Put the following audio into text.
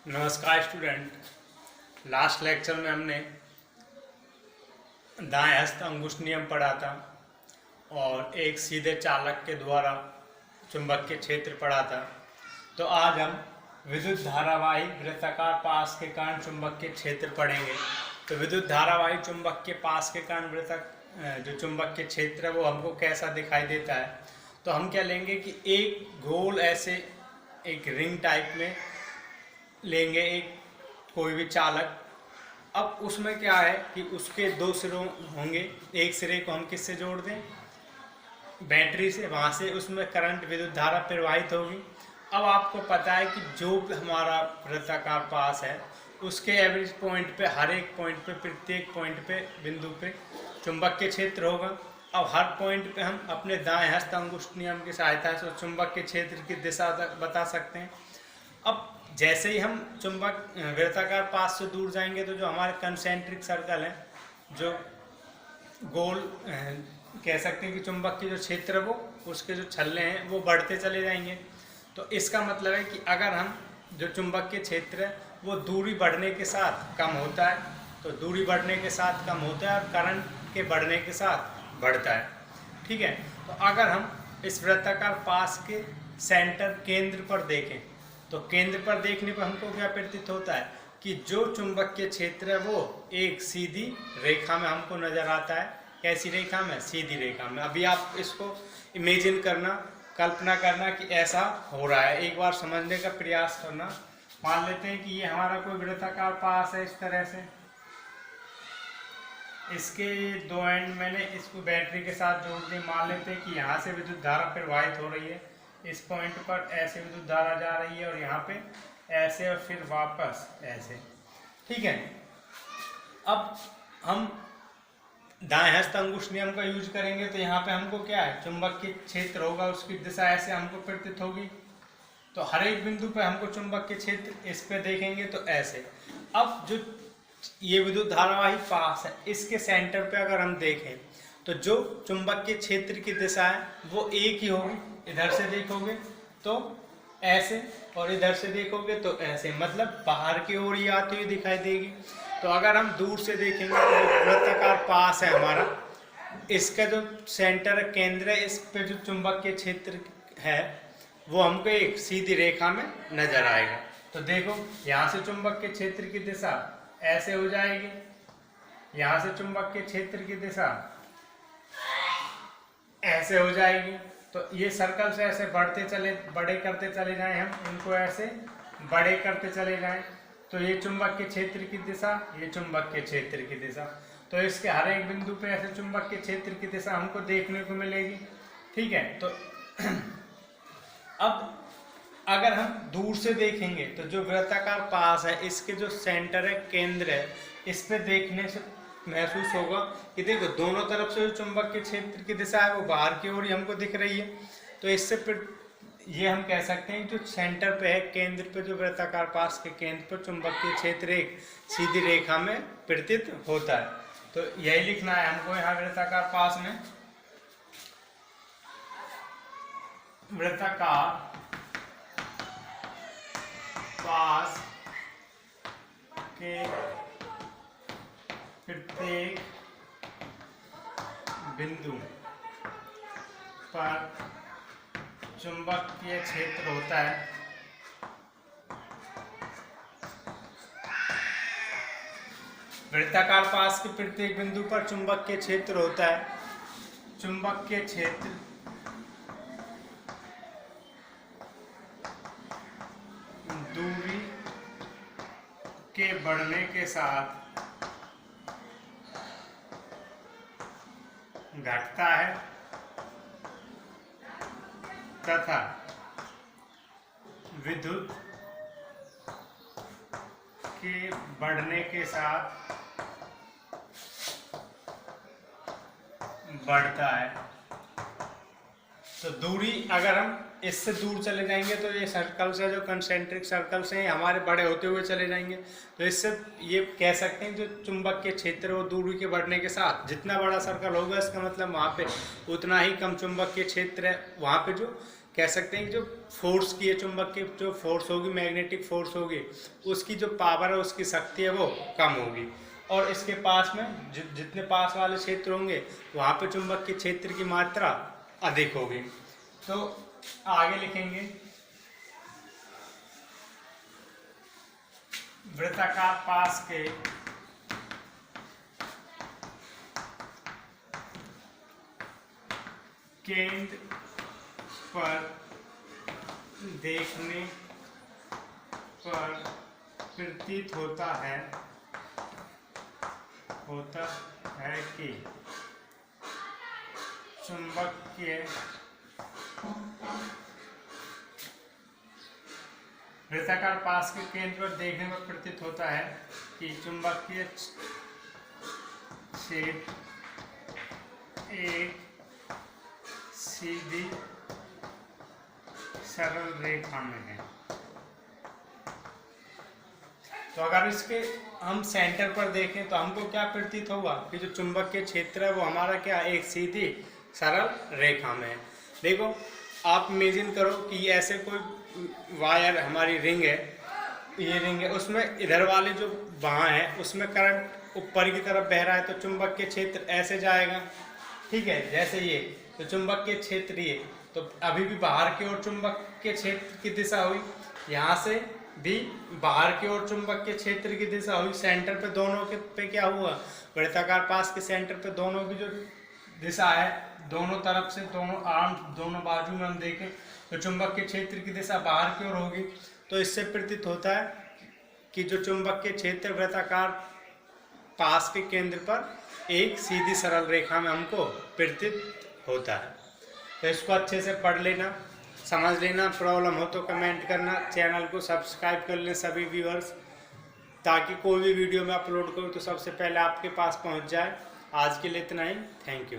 नमस्कार student. Last lecture में हमने दाएं हस्त अंगुष्ठ नियम पढ़ा था और एक सीधे चालक के द्वारा चुंबकीय क्षेत्र पढ़ा था। तो आज हम विद्युत धारावाही वृत्ताकार पास के कारण चुंबकीय क्षेत्र पढ़ेंगे। तो विद्युत धारावाही चुंबक के पास के कारण जो चुंबकीय क्षेत्र है वो हमको कैसा दिखाई देता है। तो हम क्या लेंगे कि एक गोल ऐसे एक रिंग टाइप में लेंगे एक कोई भी चालक। अब उसमें क्या है कि उसके दो सिरों होंगे, एक सिरे को हम किससे जोड़ दें, बैटरी से, वहाँ से उसमें करंट विद्युत धारा प्रवाहित होगी। अब आपको पता है कि जो हमारा वृत्ताकार पास है उसके एवरेज पॉइंट पे, हर एक पॉइंट पे, प्रत्येक पॉइंट पे, बिंदु पे चुंबकीय क्षेत्र होगा। अब हर पॉइंट पे हम अपने दाएं हस्त अंगुष्ठ नियम की सहायता से चुंबकीय क्षेत्र की दिशा बता सकते हैं। अब जैसे ही हम चुंबक वृत्ताकार पास से दूर जाएंगे तो जो हमारे कंसेंट्रिक सर्कल हैं, जो गोल कह सकते हैं कि चुंबक की जो क्षेत्र है वो उसके जो छल्ले हैं वो बढ़ते चले जाएंगे। तो इसका मतलब है कि अगर हम जो चुंबक के क्षेत्र है वो दूरी बढ़ने के साथ कम होता है, तो दूरी बढ़ने के साथ कम होता है और करंट के बढ़ने के साथ बढ़ता है। ठीक है। तो अगर हम इस वृत्ताकार पास के सेंटर केंद्र पर देखें तो केंद्र पर देखने पर हमको क्या प्रतीत होता है कि जो चुंबकीय क्षेत्र है वो एक सीधी रेखा में हमको नजर आता है। कैसी रेखा में? सीधी रेखा में। अभी आप इसको इमेजिन करना, कल्पना करना कि ऐसा हो रहा है, एक बार समझने का प्रयास करना। मान लेते हैं कि ये हमारा कोई वृत्ताकार पास है इस तरह से, इसके दो एंड मैंने इसको बैटरी के साथ जोड़ दी। मान लेते हैं कि यहाँ से विद्युत धारा प्रवाहित हो रही है, इस पॉइंट पर ऐसे विद्युत धारा जा रही है और यहाँ पे ऐसे और फिर वापस ऐसे। ठीक है। अब हम दाएं हस्त अंगुष्ठ नियम का यूज करेंगे तो यहाँ पे हमको क्या है, चुंबकीय क्षेत्र होगा, उसकी दिशा ऐसे हमको प्रतीत होगी। तो हर एक बिंदु पे हमको चुंबकीय क्षेत्र, इस पे देखेंगे तो ऐसे। अब जो ये विद्युत धारावाही पास है इसके सेंटर पे अगर हम देखें तो जो चुंबकीय क्षेत्र की दिशा है वो एक ही होगी। इधर से देखोगे तो ऐसे और इधर से देखोगे तो ऐसे, मतलब बाहर की ओर ही आती हुई दिखाई देगी। तो अगर हम दूर से देखेंगे तो जो वृत्ताकार पास है हमारा, इसका जो सेंटर केंद्र है, इस पे जो चुंबकीय क्षेत्र है वो हमको एक सीधी रेखा में नजर आएगा। तो देखो यहाँ से चुंबकीय क्षेत्र की दिशा ऐसे हो जाएगी, यहाँ से चुंबकीय क्षेत्र की दिशा ऐसे हो जाएगी। तो ये सर्कल से ऐसे बड़े करते चले जाएं, हम इनको ऐसे बड़े करते चले जाएं तो ये चुंबकीय क्षेत्र की दिशा, ये चुंबकीय क्षेत्र की दिशा। तो इसके हर एक बिंदु पे ऐसे चुंबकीय क्षेत्र की दिशा हमको देखने को मिलेगी। ठीक है। तो अब अगर हम दूर से देखेंगे तो जो वृत्ताकार पास है इसके जो सेंटर है, केंद्र है, इस पे देखने से महसूस होगा कि देखो दोनों तरफ से जो चुंबकीय क्षेत्र की दिशा है वो बाहर की ओर ही हमको दिख रही है। तो इससे फिर ये हम कह सकते हैं जो सेंटर पे है, केंद्र पे, जो वृत्ताकार पास के केंद्र पर चुंबकीय क्षेत्र एक सीधी रेखा में प्रतीत होता है। तो यही लिखना है हमको यहाँ वृत्ताकार पास में। वृत्ताकार पास के प्रत्येक बिंदु पर चुंबकीय क्षेत्र होता है। वृत्ताकार पास के प्रत्येक बिंदु पर चुंबकीय क्षेत्र होता है। चुंबकीय क्षेत्र दूरी के बढ़ने के साथ घटता है तथा विद्युत के बढ़ने के साथ बढ़ता है। तो दूरी अगर हम इससे दूर चले जाएंगे तो ये सर्कल से, जो कंसेंट्रिक सर्कल से हमारे बड़े होते हुए चले जाएंगे। तो इससे ये कह सकते हैं जो चुंबक के क्षेत्र वो दूरी के बढ़ने के साथ, जितना बड़ा सर्कल होगा इसका मतलब वहाँ पे उतना ही कम चुंबक के क्षेत्र है, वहाँ पे जो कह सकते हैं कि जो फोर्स की है, चुंबक की जो फोर्स होगी, मैग्नेटिक फोर्स होगी, उसकी जो पावर है, उसकी शक्ति है वो कम होगी। और इसके पास में जितने पास वाले क्षेत्र होंगे वहाँ पे चुंबक के क्षेत्र की मात्रा अधिक होगी। तो आगे लिखेंगे वृत्ताकार पास के केंद्र पर देखने पर प्रतीत होता है कि चुंबकीय वृत्ताकार पास के केंद्र पर देखने पर प्रतीत होता है कि चुंबकीय क्षेत्र एक सीधी सरल रेखा में है। तो अगर इसके हम सेंटर पर देखें तो हमको क्या प्रतीत होगा कि जो चुंबकीय क्षेत्र है वो हमारा क्या, एक सीधी सरल रेखा में है। देखो आप इमेजिन करो कि ऐसे कोई वायर, हमारी रिंग है, ये रिंग है, उसमें इधर वाले जो वहाँ है उसमें करंट ऊपर की तरफ बह रहा है, तो चुंबकीय क्षेत्र ऐसे जाएगा, ठीक है, जैसे ये, तो चुंबकीय क्षेत्र ये, तो अभी भी बाहर की ओर चुंबकीय क्षेत्र की दिशा हुई, यहाँ से भी बाहर की ओर चुंबकीय क्षेत्र की दिशा हुई। सेंटर पे दोनों के पे क्या हुआ, वृत्ताकार पास के सेंटर पे दोनों की जो दिशा है, दोनों तरफ से, दोनों आर्म, दोनों बाजू में हम देखें तो चुंबकीय क्षेत्र की दिशा बाहर की ओर होगी। तो इससे प्रतीत होता है कि जो चुंबकीय क्षेत्र वृत्ताकार पास के केंद्र पर एक सीधी सरल रेखा में हमको प्रतीत होता है। तो इसको अच्छे से पढ़ लेना, समझ लेना। प्रॉब्लम हो तो कमेंट करना, चैनल को सब्सक्राइब कर लें सभी व्यूअर्स, ताकि कोई भी वीडियो में अपलोड करूँ तो सबसे पहले आपके पास पहुंच जाए। आज के लिए इतना ही, थैंक यू।